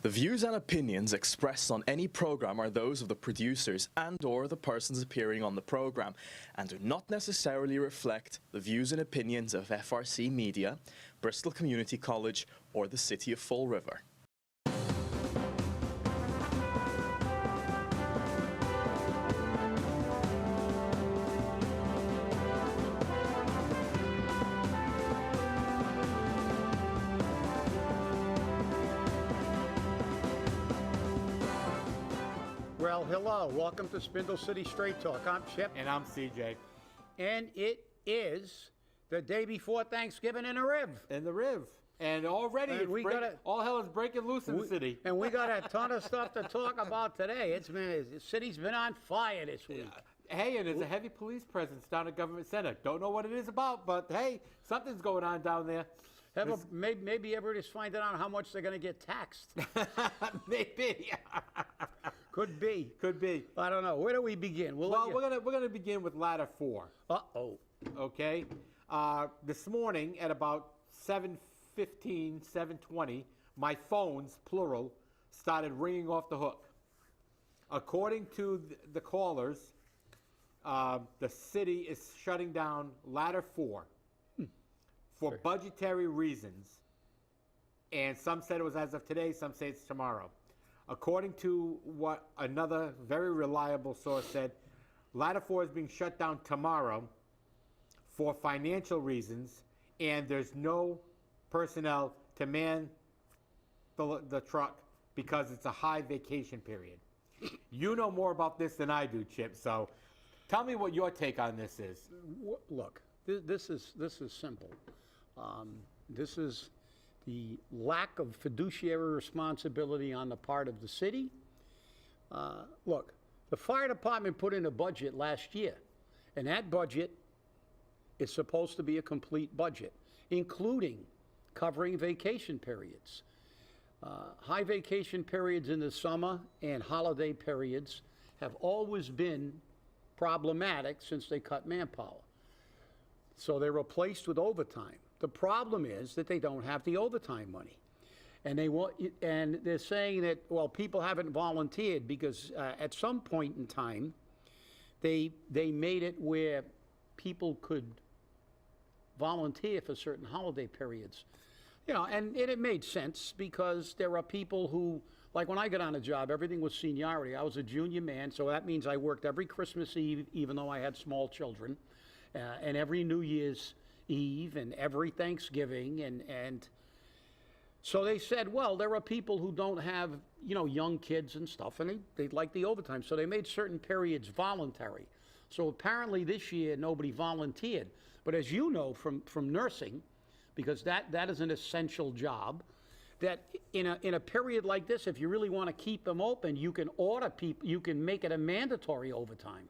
The views and opinions expressed on any program are those of the producers and/or the persons appearing on the program and do not necessarily reflect the views and opinions of FRC Media, Bristol Community College, or the City of Fall River. Well, hello. Welcome to Spindle City Straight Talk. I'm Chip. And I'm CJ. And it is the day before Thanksgiving in the Riv. And already all hell is breaking loose in the city. And we got a ton of stuff to talk about today. The city's been on fire this week. Hey, and there's a heavy police presence down at Government Center. Don't know what it is about, but hey, something's going on down there. Maybe everybody's finding out how much they're going to get taxed. Maybe. Could be. I don't know. Where do we begin? We're gonna begin with ladder 4. Uh-oh. Okay. This morning at about 7:15, 7:20, my phones, plural, started ringing off the hook. According to the callers, the city is shutting down ladder 4 for budgetary reasons. And some said it was as of today, some say it's tomorrow. According to what another very reliable source said, ladder 4 is being shut down tomorrow for financial reasons, and there's no personnel to man the truck because it's a high vacation period. You know more about this than I do, Chip, so tell me what your take on this is. Look, this is simple. This is the lack of fiduciary responsibility on the part of the city. Look, the fire department put in a budget last year, and that budget is supposed to be a complete budget, including covering vacation periods. High vacation periods in the summer and holiday periods have always been problematic since they cut manpower. So they're replaced with overtime. The problem is that they don't have the overtime money. And they're saying that, well, people haven't volunteered because at some point in time, they made it where people could volunteer for certain holiday periods. You know, and it made sense because there are people who, like when I got on a job, everything was seniority. I was a junior man, so that means I worked every Christmas Eve, even though I had small children, and every New Year's Eve and every Thanksgiving, and so they said, well, there are people who don't have, young kids and stuff, and they'd like the overtime, so they made certain periods voluntary. So apparently this year nobody volunteered, but as you know from nursing, because that is an essential job, that in a period like this, if you really want to keep them open, you can order people, you can make it a mandatory overtime.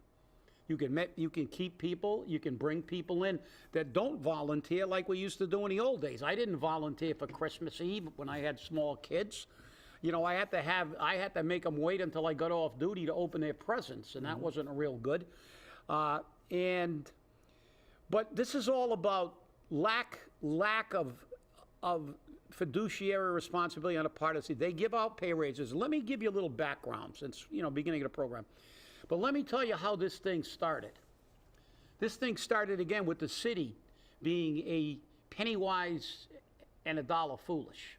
You can keep people, you can bring people in that don't volunteer like we used to do in the old days. I didn't volunteer for Christmas Eve when I had small kids. I had to make them wait until I got off duty to open their presents, and that wasn't real good. But this is all about lack of fiduciary responsibility on the part of the city. They give out pay raises. Let me give you a little background since, beginning of the program. But let me tell you how this thing started. This thing started again with the city being a penny wise and a dollar foolish.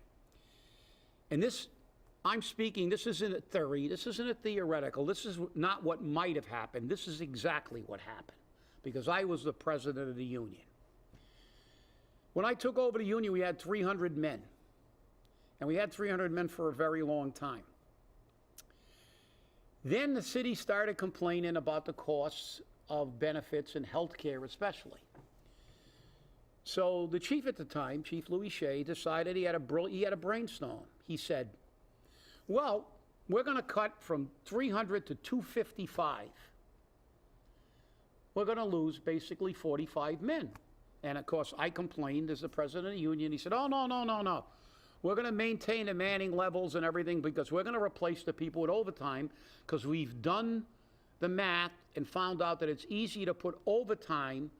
And this isn't a theory, this isn't a theoretical, this is not what might have happened, this is exactly what happened, because I was the president of the union. When I took over the union, we had 300 men, and we had 300 men for a very long time. Then the city started complaining about the costs of benefits and health care especially. So the chief at the time, Chief Louis Shea, decided he had a brainstorm. He said, well, we're going to cut from 300 to 255. We're going to lose basically 45 men. And of course, I complained as the president of the union. He said, oh, no. We're going to maintain the manning levels and everything because we're going to replace the people with overtime because we've done the math and found out that it's easier to put overtime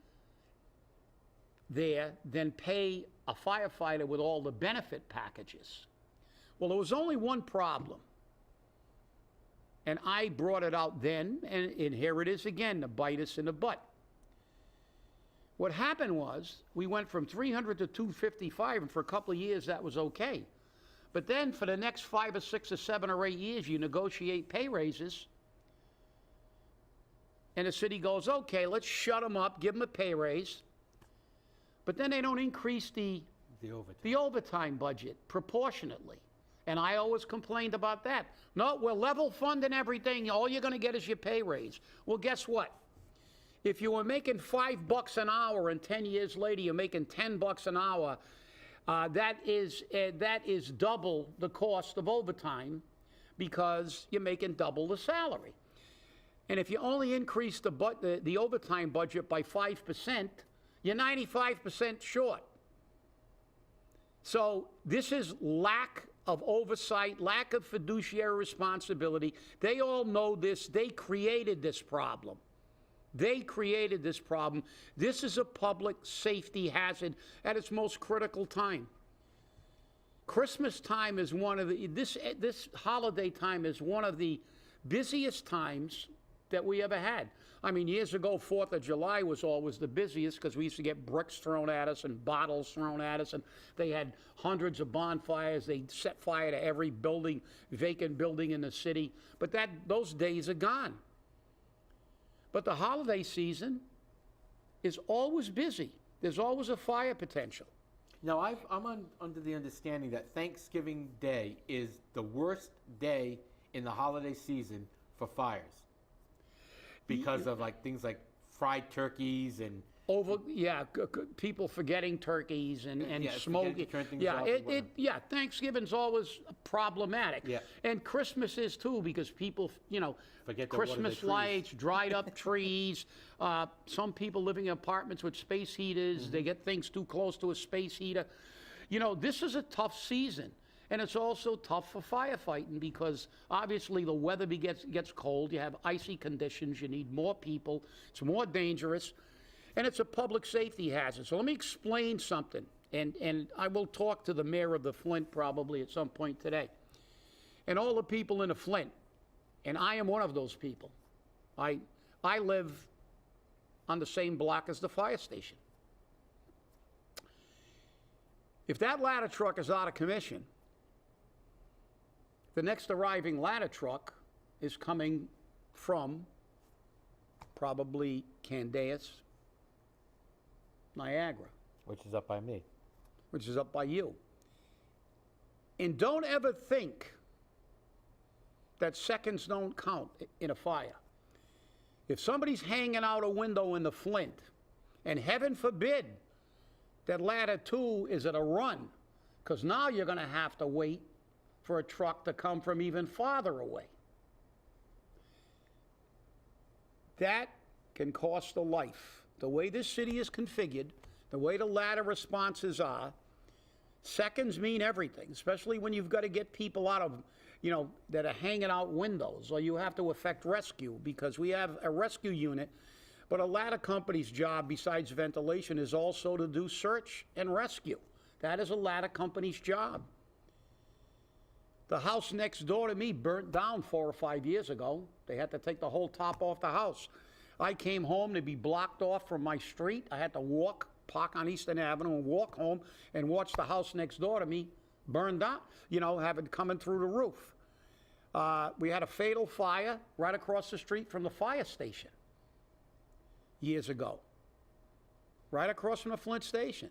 there than pay a firefighter with all the benefit packages. Well, there was only one problem. And I brought it out then, and here it is again, to bite us in the butt. What happened was, we went from 300 to 255, and for a couple of years that was okay. But then for the next 5 or 6 or 7 or 8 years, you negotiate pay raises, and the city goes, okay, let's shut them up, give them a pay raise. But then they don't increase the overtime budget proportionately. And I always complained about that. No, we're level funding everything. All you're going to get is your pay raise. Well, guess what? If you were making $5 an hour and 10 years later you're making $10 an hour, that is double the cost of overtime because you're making double the salary. And if you only increase the overtime budget by 5%, you're 95% short. So this is lack of oversight, lack of fiduciary responsibility. They all know this. They created this problem. They created this problem. This is a public safety hazard at its most critical time. Christmas time is one of the, this holiday time is one of the busiest times that we ever had. I mean, years ago, 4th of July was always the busiest because we used to get bricks thrown at us and bottles thrown at us, and they had hundreds of bonfires. They set fire to every building, vacant building in the city. But those days are gone. But the holiday season is always busy. There's always a fire potential. Now, I'm under the understanding that Thanksgiving Day is the worst day in the holiday season for fires because of things like fried turkeys and people forgetting turkeys and yeah, smoking. Thanksgiving's always problematic. Yeah. And Christmas is too, because people, forget Christmas lights, dried up trees. Some people living in apartments with space heaters, they get things too close to a space heater. This is a tough season. And it's also tough for firefighting because obviously the weather gets cold. You have icy conditions. You need more people. It's more dangerous. And it's a public safety hazard. So let me explain something. And I will talk to the mayor of the Flint probably at some point today. And all the people in the Flint. And I am one of those people. I live on the same block as the fire station. If that ladder truck is out of commission, the next arriving ladder truck is coming from probably Candace, Niagara. which is up by me. Which is up by you. And don't ever think that seconds don't count in a fire. If somebody's hanging out a window in the Flint, and heaven forbid that ladder 2 is at a run, because now you're going to have to wait for a truck to come from even farther away. That can cost a life. The way this city is configured, the way the ladder responses are, seconds mean everything, especially when you've got to get people out of, that are hanging out windows, or you have to effect rescue, because we have a rescue unit, but a ladder company's job, besides ventilation, is also to do search and rescue. That is a ladder company's job. The house next door to me burnt down 4 or 5 years ago. They had to take the whole top off the house. I came home to be blocked off from my street. I had to park on Eastern Avenue and walk home and watch the house next door to me burn down, have it coming through the roof. We had a fatal fire right across the street from the fire station years ago. Right across from the Flint station.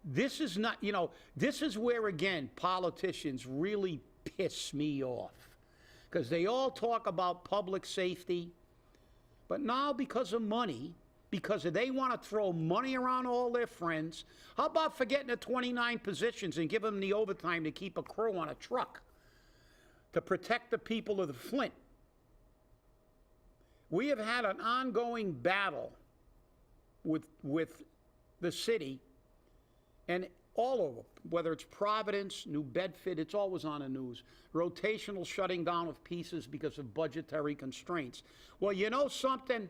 This is not, this is where, again, politicians really piss me off. Because they all talk about public safety, but now because of money, because they want to throw money around all their friends, how about forgetting the 29 positions and give them the overtime to keep a crew on a truck to protect the people of the Flint? We have had an ongoing battle with the city, and all over, whether it's Providence, New Bedford, it's always on the news. Rotational shutting down of pieces because of budgetary constraints. Well, you know something?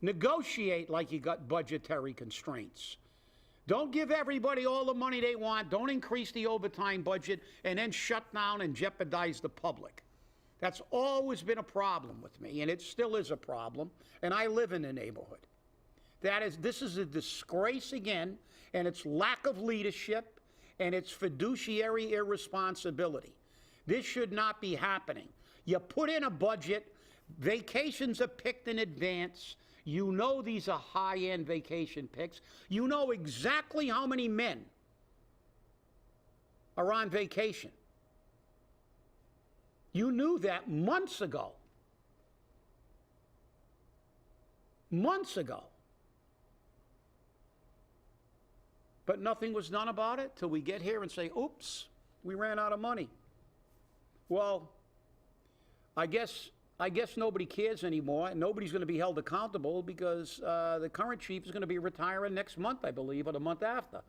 Negotiate like you got budgetary constraints. Don't give everybody all the money they want. Don't increase the overtime budget and then shut down and jeopardize the public. That's always been a problem with me, and it still is a problem, and I live in the neighborhood. This is a disgrace again, and it's lack of leadership, and it's fiduciary irresponsibility. This should not be happening. You put in a budget, vacations are picked in advance. You know these are high-end vacation picks. You know exactly how many men are on vacation. You knew that months ago. Months ago. But nothing was done about it till we get here and say, oops, we ran out of money. Well, I guess nobody cares anymore, and nobody's going to be held accountable because the current chief is going to be retiring next month, I believe, or the month after.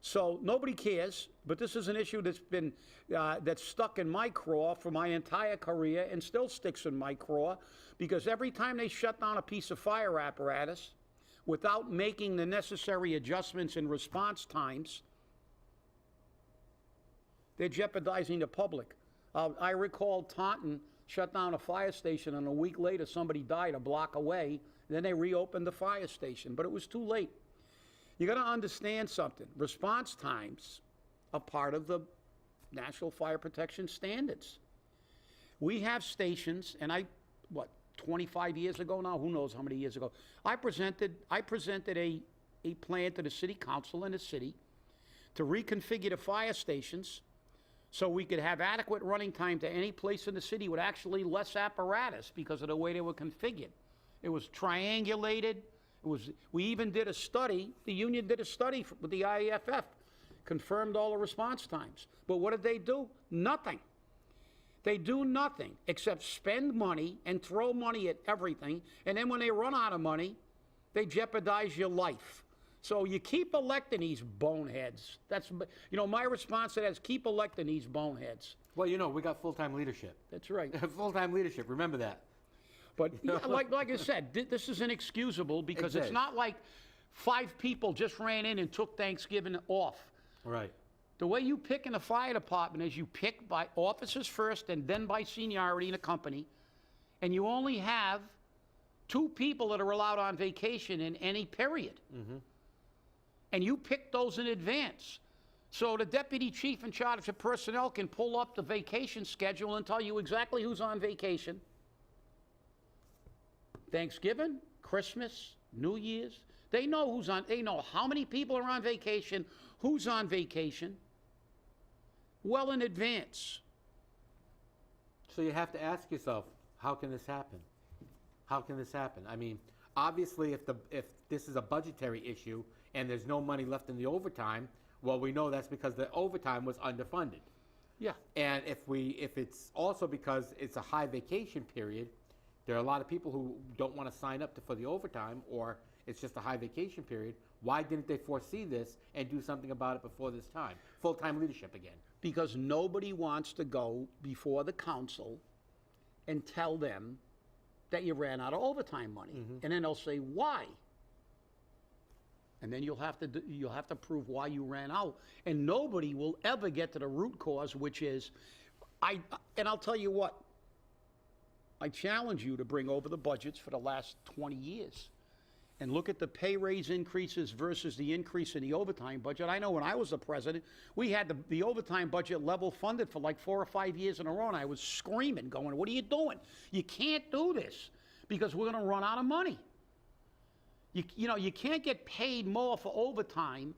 So nobody cares, but this is an issue that's stuck in my craw for my entire career and still sticks in my craw, because every time they shut down a piece of fire apparatus without making the necessary adjustments in response times, they're jeopardizing the public. I recall Taunton shut down a fire station, and a week later somebody died a block away. Then they reopened the fire station, but it was too late. You got to understand something. Response times are part of the National Fire Protection Standards. We have stations, and 25 years ago now, who knows how many years ago, I presented a plan to the city council in the city to reconfigure the fire stations so we could have adequate running time to any place in the city with actually less apparatus because of the way they were configured. It was triangulated. We even did a study, the union did a study with the IAFF, confirmed all the response times. But what did they do? Nothing. They do nothing except spend money and throw money at everything, and then when they run out of money, they jeopardize your life. So you keep electing these boneheads. That's, my response to that is keep electing these boneheads. Well, we got full-time leadership. That's right. Full-time leadership, remember that. But like I said, this is inexcusable because It's not like 5 people just ran in and took Thanksgiving off. Right. The way you pick in the fire department is you pick by officers first and then by seniority in a company, and you only have 2 people that are allowed on vacation in any period. Mm-hmm. And you pick those in advance. So the deputy chief in charge of personnel can pull up the vacation schedule and tell you exactly who's on vacation. Thanksgiving, Christmas, New Year's. They know they know how many people are on vacation, who's on vacation, well in advance. So you have to ask yourself, how can this happen? How can this happen? I mean, obviously if this is a budgetary issue and there's no money left in the overtime, well, we know that's because the overtime was underfunded. Yeah. And if it's also because it's a high vacation period, there are a lot of people who don't want to sign up for the overtime, or it's just a high vacation period. Why didn't they foresee this and do something about it before this time? Full-time leadership again. Because nobody wants to go before the council and tell them that you ran out of overtime money. Mm-hmm. And then they'll say, why? And then you'll have to prove why you ran out. And nobody will ever get to the root cause, which is, and I'll tell you what, I challenge you to bring over the budgets for the last 20 years and look at the pay raise increases versus the increase in the overtime budget. I know when I was the president, we had the overtime budget level funded for like 4 or 5 years in a row, and I was screaming, going, what are you doing? You can't do this because we're going to run out of money. You can't get paid more for overtime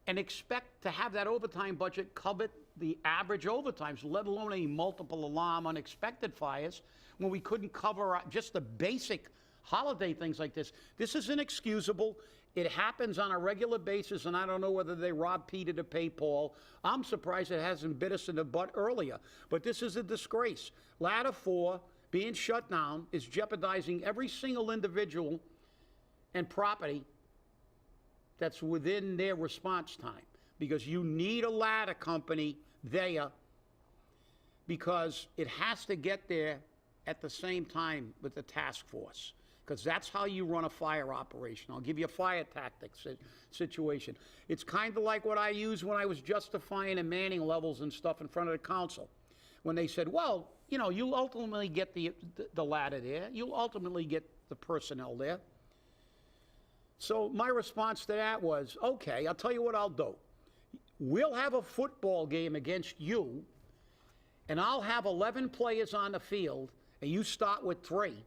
and expect to have that overtime budget cover the average overtimes, let alone any multiple alarm unexpected fires, when we couldn't cover just the basic holiday things like this. This is inexcusable. It happens on a regular basis, and I don't know whether they robbed Peter to pay Paul. I'm surprised it hasn't bit us in the butt earlier. But this is a disgrace. Ladder 4 being shut down is jeopardizing every single individual and property that's within their response time, because you need a ladder company there, because it has to get there at the same time with the task force. because that's how you run a fire operation. I'll give you a fire tactics situation. It's kind of like what I used when I was justifying the manning levels and stuff in front of the council. When they said, well, you know, you'll ultimately get the ladder there. You'll ultimately get the personnel there. So my response to that was, okay, I'll tell you what I'll do. We'll have a football game against you, and I'll have 11 players on the field, and you start with 3,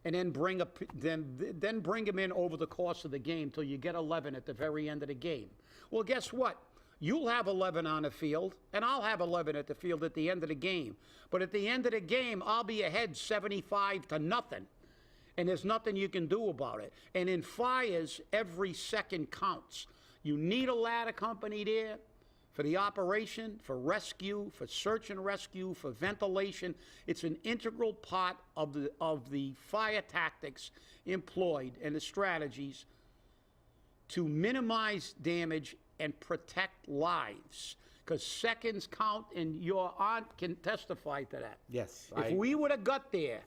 and then bring them in over the course of the game till you get 11 at the very end of the game. Well, guess what? You'll have 11 on the field, and I'll have 11 at the field at the end of the game. But at the end of the game, I'll be ahead 75-0, and there's nothing you can do about it. And in fires, every second counts. You need a ladder company there for the operation, for rescue, for search and rescue, for ventilation. It's an integral part of the fire tactics employed and the strategies to minimize damage and protect lives, because seconds count, and your aunt can testify to that. Yes. If we would have got there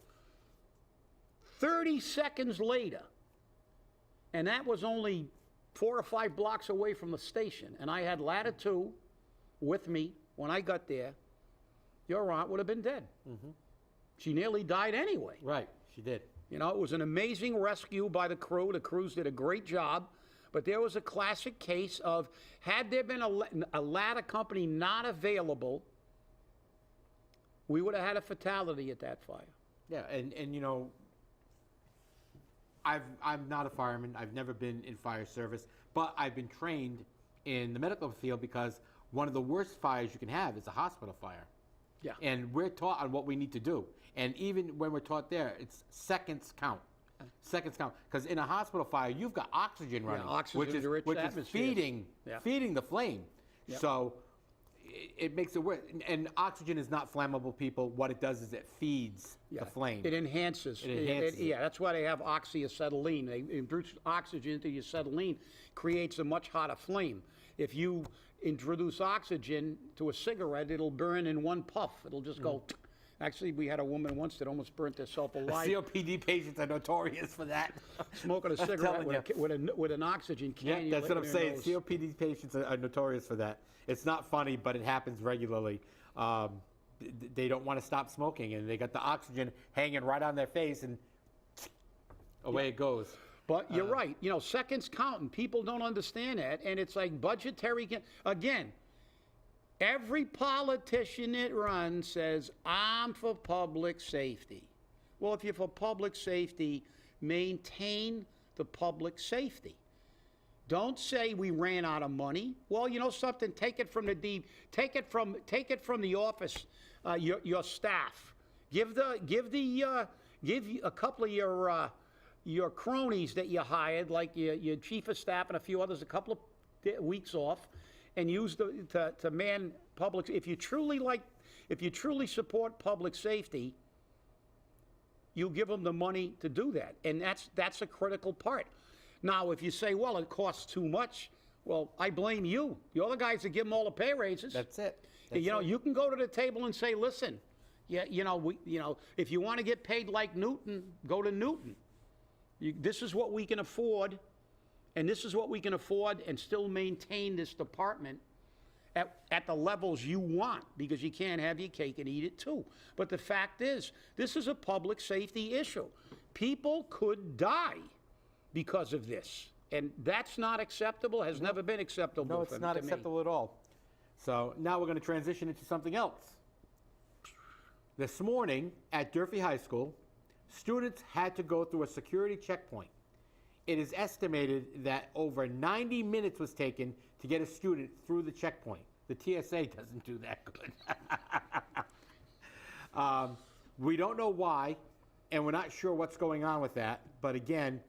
30 seconds later, and that was only 4 or 5 blocks away from the station, and I had ladder 2 with me when I got there, your aunt would have been dead. Mm-hmm. She nearly died anyway. Right, she did. You know, it was an amazing rescue by the crew. The crews did a great job. But there was a classic case of, had there been a ladder company not available, we would have had a fatality at that fire. Yeah, and you know, I'm not a fireman. I've never been in fire service, but I've been trained in the medical field, because one of the worst fires you can have is a hospital fire. Yeah. And we're taught on what we need to do. And even when we're taught there, it's seconds count. Seconds count, because in a hospital fire, you've got oxygen running, oxygen, which is feeding the flame. Yep. So it makes it worse. And oxygen is not flammable, people. What it does is it feeds the flame. It enhances. Yeah, that's why they have oxyacetylene. They introduce oxygen into your acetylene, creates a much hotter flame. If you introduce oxygen to a cigarette, it'll burn in one puff. It'll just go. Actually, we had a woman once that almost burnt herself alive. COPD patients are notorious for that. Smoking a cigarette with an oxygen can. Yeah, that's what I'm saying. COPD patients are notorious for that. It's not funny, but it happens regularly. They don't want to stop smoking, and they got the oxygen hanging right on their face, and away it goes. But you're right. You know, seconds count, and people don't understand that. And it's like budgetary. Again, every politician that runs says, I'm for public safety. Well, if you're for public safety, maintain the public safety. Don't say we ran out of money. Well, you know something, take it from the office, your staff. Give a couple of your cronies that you hired, like your chief of staff and a few others, a couple of weeks off, and use to man public. If you truly support public safety, you give them the money to do that, and that's a critical part. Now, if you say, well, it costs too much, well, I blame you. You're the guys that give them all the pay raises. That's it. You can go to the table and say, listen, if you want to get paid like Newton, go to Newton. This is what we can afford. And this is what we can afford and still maintain this department at the levels you want, because you can't have your cake and eat it too. But the fact is, this is a public safety issue. People could die because of this. And that's not acceptable, has never been acceptable. No, it's not acceptable at all. So now we're going to transition into something else. This morning at Durfee High School, students had to go through a security checkpoint. It is estimated that over 90 minutes was taken to get a student through the checkpoint. The TSA doesn't do that good. We don't know why, and we're not sure what's going on with that. But again,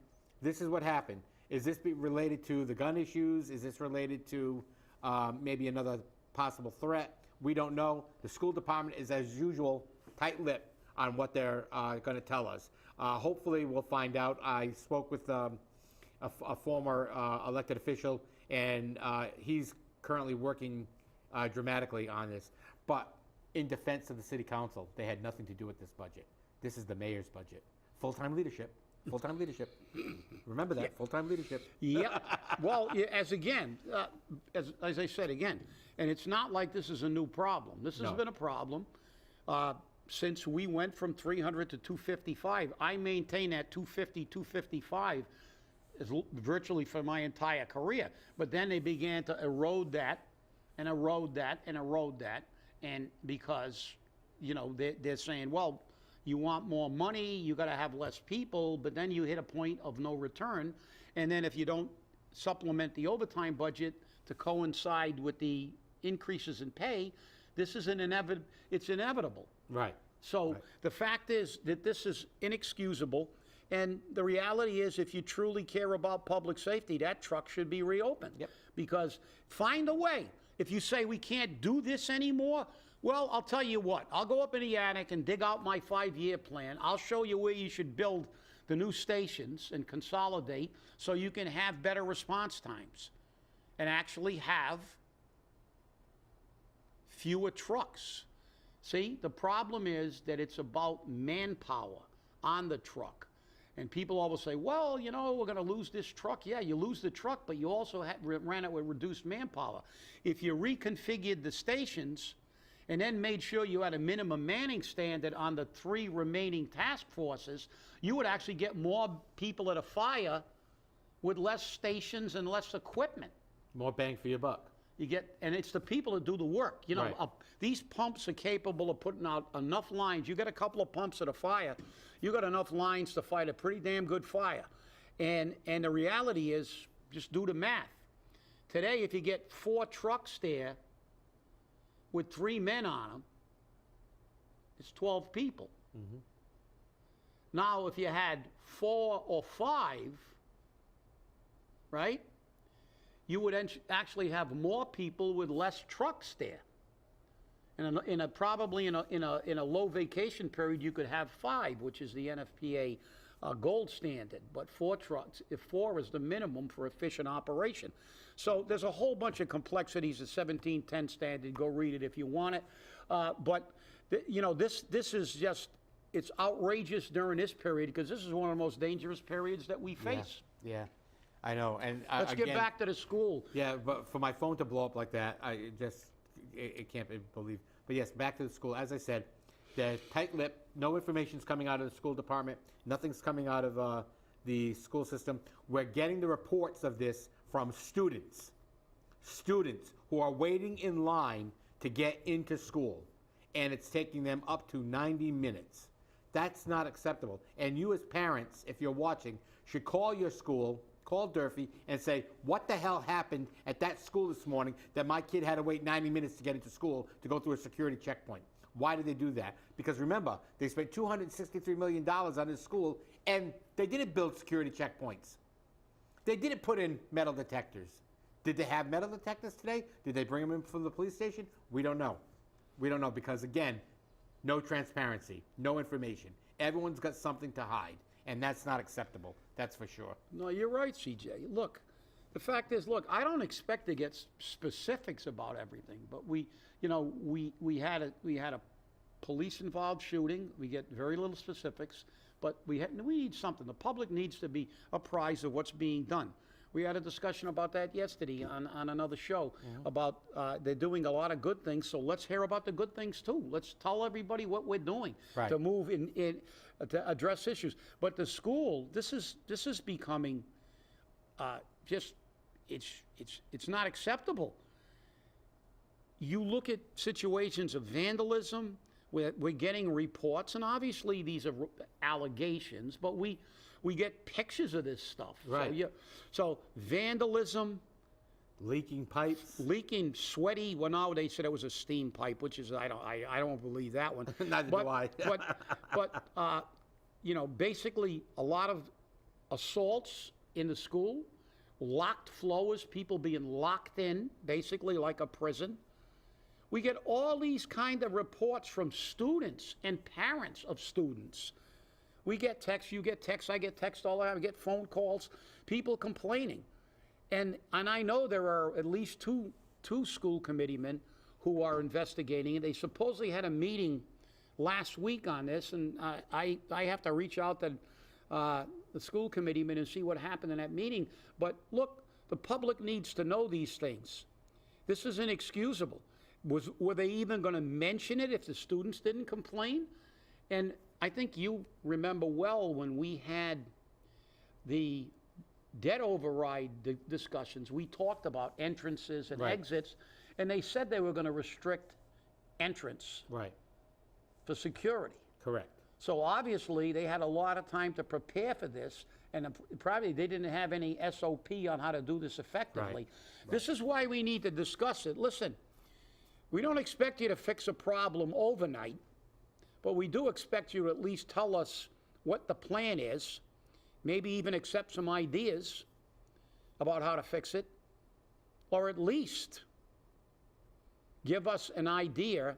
this is what happened. Is this related to the gun issues? Is this related to maybe another possible threat? We don't know. The school department is, as usual, tight-lipped on what they're going to tell us. Hopefully, we'll find out. I spoke with a former elected official, and he's currently working dramatically on this. But in defense of the city council, they had nothing to do with this budget. This is the mayor's budget. Full-time leadership, Full-time leadership. Remember that, full-time leadership. Yeah, well, as I said again, and it's not like this is a new problem. This has No. been a problem since we went from 300 to 255. I maintain that 250, 255 virtually for my entire career. But then they began to erode that and erode that and erode that. And because, they're saying, well, you want more money, you got to have less people, but then you hit a point of no return. And then if you don't supplement the overtime budget to coincide with the increases in pay, this is it's inevitable. Right. So the fact is that this is inexcusable. And the reality is, if you truly care about public safety, that truck should be reopened. Yep. Because find a way. If you say we can't do this anymore, well, I'll tell you what. I'll go up in the attic and dig out my 5-year plan. I'll show you where you should build the new stations and consolidate so you can have better response times and actually have fewer trucks. See, the problem is that it's about manpower on the truck. And people always say, well, we're going to lose this truck. Yeah, you lose the truck, but you also ran it with reduced manpower. If you reconfigured the stations and then made sure you had a minimum manning standard on the 3 remaining task forces, you would actually get more people at a fire with less stations and less equipment. More bang for your buck. And it's the people that do the work. Right. These pumps are capable of putting out enough lines. You got a couple of pumps at a fire, you got enough lines to fight a pretty damn good fire. And the reality is, just do the math. Today, if you get 4 trucks there with 3 men on them, it's 12 people. Mm-hmm. Now, if you had 4 or 5, right? You would actually have more people with less trucks there. And probably in a low vacation period, you could have 5, which is the NFPA gold standard. But 4 trucks, if 4 is the minimum for efficient operation. So there's a whole bunch of complexities. The 1710 standard. Go read it if you want it. But this is just, it's outrageous during this period because this is one of the most dangerous periods that we face. Yeah. I know, and Let's get back to the school. Yeah, but for my phone to blow up like that, it can't be believed. But yes, back to the school. As I said, they're tight-lipped. No information's coming out of the school department. Nothing's coming out of the school system. We're getting the reports of this from students who are waiting in line to get into school, and it's taking them up to 90 minutes. That's not acceptable. And you as parents, if you're watching, should call your school, call Durfee, and say, what the hell happened at that school this morning that my kid had to wait 90 minutes to get into school to go through a security checkpoint? Why did they do that? Because remember, they spent $263 million on this school, and they didn't build security checkpoints. They didn't put in metal detectors. Did they have metal detectors today? Did they bring them in from the police station? We don't know. We don't know because, again, no transparency, no information. Everyone's got something to hide, and that's not acceptable. That's for sure. No, you're right, CJ. Look, the fact is, I don't expect to get specifics about everything, but we had a police-involved shooting. We get very little specifics, but we need something. The public needs to be apprised of what's being done. We had a discussion about that yesterday on another show about they're doing a lot of good things, so let's hear about the good things too. Let's tell everybody what we're doing to move in to address issues. But the school, this is becoming just it's not acceptable. You look at situations of vandalism. We're getting reports, and obviously these are allegations, but we get pictures of this stuff. Right. So vandalism, leaking pipes, leaking sweaty. Well, now they said it was a steam pipe, which is I don't believe that one. Neither do I. but basically a lot of assaults in the school, locked floors, people being locked in, basically like a prison. We get all these kind of reports from students and parents of students. We get texts, you get texts, I get texts all the time, I get phone calls, people complaining. And I know there are at least two school committeemen who are investigating it. They supposedly had a meeting last week on this, and I have to reach out to the school committeeman and see what happened in that meeting. But look, the public needs to know these things. This is inexcusable. Were they even going to mention it if the students didn't complain? And I think you remember well when we had the debt override discussions, we talked about entrances and exits, and they said they were going to restrict entrance for security. Correct. So obviously, they had a lot of time to prepare for this, and probably they didn't have any SOP on how to do this effectively. This is why we need to discuss it. Listen, we don't expect you to fix a problem overnight, but we do expect you to at least tell us what the plan is, maybe even accept some ideas about how to fix it, or at least give us an idea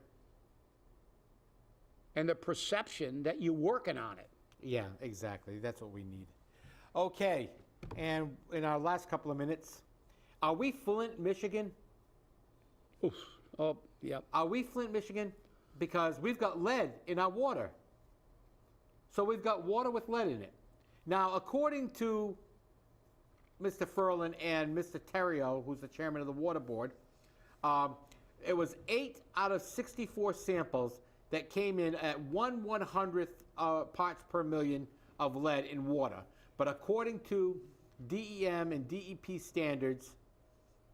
and the perception that you're working on it. Yeah, exactly. That's what we need. Okay, and in our last couple of minutes, are we Flint, Michigan? Oof. Oh, yeah. Are we Flint, Michigan? Because we've got lead in our water. So we've got water with lead in it. Now, according to Mr. Furlan and Mr. Terrio, who's the chairman of the water board, it was 8 out of 64 samples that came in at 1/100th parts per million of lead in water. But according to DEM and DEP standards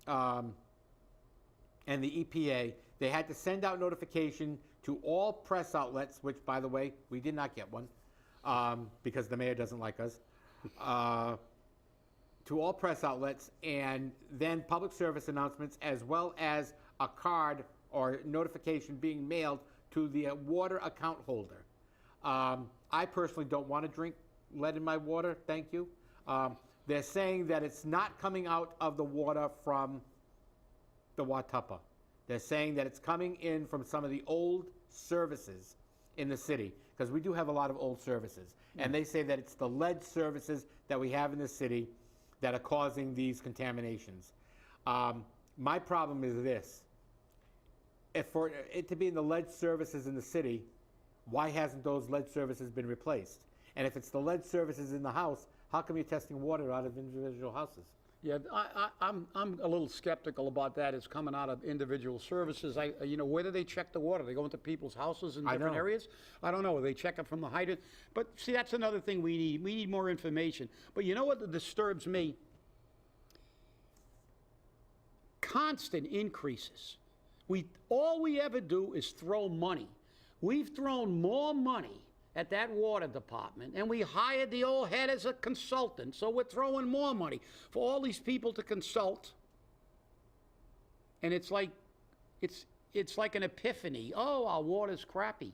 and the EPA, they had to send out notification to all press outlets, which, by the way, we did not get one because the mayor doesn't like us, to all press outlets, and then public service announcements, as well as a card or notification being mailed to the water account holder. I personally don't want to drink lead in my water, thank you. They're saying that it's not coming out of the water from the Watuppa. They're saying that it's coming in from some of the old services in the city, because we do have a lot of old services. And they say that it's the lead services that we have in the city that are causing these contaminations. My problem is this. If for it to be in the lead services in the city, why hasn't those lead services been replaced? And if it's the lead services in the house, how come you're testing water out of individual houses? Yeah, I'm a little skeptical about that. It's coming out of individual services. Where do they check the water? They go into people's houses in different areas? I don't know. They check it from the hydrant. But see, that's another thing we need. We need more information. But you know what disturbs me? Constant increases. All we ever do is throw money. We've thrown more money at that water department, and we hired the old head as a consultant, so we're throwing more money for all these people to consult. And it's like an epiphany. Oh, our water's crappy.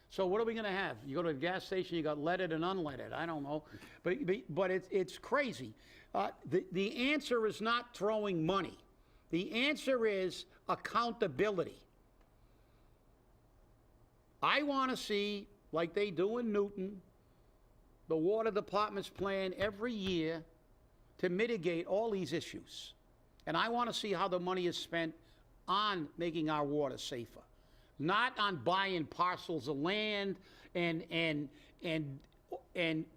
So what are we going to have? You go to a gas station, you got leaded and unleaded. I don't know, but it's crazy. The answer is not throwing money. The answer is accountability. I want to see, like they do in Newton, the water department's plan every year to mitigate all these issues. And I want to see how the money is spent on making our water safer, not on buying parcels of land and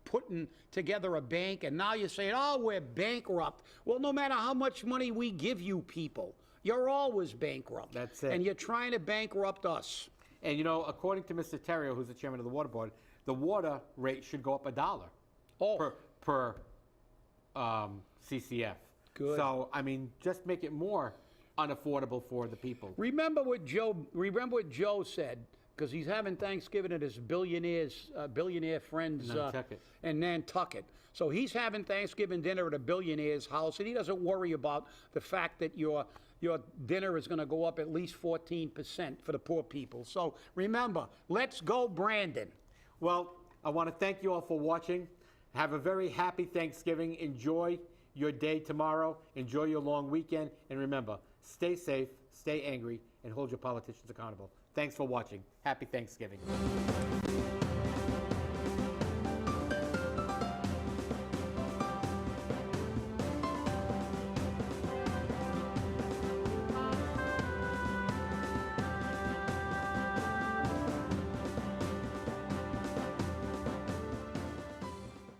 putting together a bank. And now you're saying, oh, we're bankrupt. Well, no matter how much money we give you people, you're always bankrupt. That's it. And you're trying to bankrupt us. And according to Mr. Terrio, who's the chairman of the water board, the water rate should go up $1 per CCF. Good. So, just make it more unaffordable for the people. Remember what Joe said, because he's having Thanksgiving at his billionaire friends in Nantucket. So he's having Thanksgiving dinner at a billionaire's house, and he doesn't worry about the fact that your dinner is going to go up at least 14% for the poor people. So remember, let's go, Brandon. Well, I want to thank you all for watching. Have a very happy Thanksgiving. Enjoy your day tomorrow. Enjoy your long weekend. And remember, stay safe, stay angry, and hold your politicians accountable. Thanks for watching. Happy Thanksgiving.